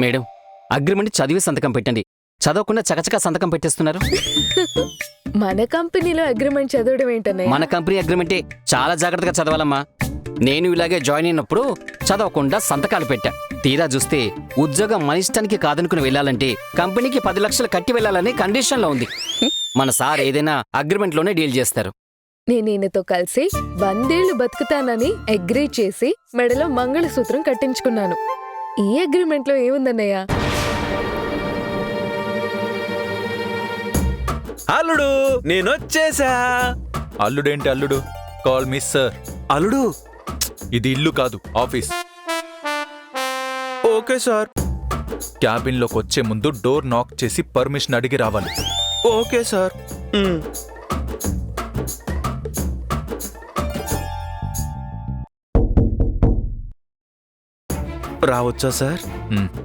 Madam, agreement చదివి సంతకం పెట్టండి. చదవకుండా చకచకా సంతకం పెట్టేస్తున్నారు. మన కంపెనీలో అగ్రిమెంట్ చదవడం ఏంటన్నయ్య? మన కంపెనీ అగ్రిమెంటే చాలా జాగ్రత్తగా చదవాలమ్మా. నేను ఇలాగే జాయిన్ అయినప్పుడు చదవకుండా సంతకాలు పెట్టా. తీరా చూస్తే ఉద్యోగం మన ఇష్టానికి కాదనుకుని వెళ్ళాలంటే కంపెనీకి 10 లక్షలు కట్టి వెళ్ళాలనే కండిషన్లో ఉంది. మన సార్ ఏదైనా అగ్రిమెంట్లోనే డీల్ చేస్తారు. నేను ఈయనతో కలిసి 100 ఏళ్లు బతుకుతానని అగ్రీ చేసి మెడలో మంగళసూత్రం కట్టించుకున్నాను. ఈ అగ్రిమెంట్ లో ఏముందన్నయ్య? అల్లుడు నేనొచ్చేసా. అల్లుడేంటి అల్లుడు? Call me sir. అల్లుడు ఇది ఇల్లు కాదు, ఆఫీస్. Okay sir. క్యాబిన్ లోకి వచ్చే ముందు డోర్ నాక్ చేసి పర్మిషన్ అడిగి రావాలి. Okay sir. రావచ్చా సార్?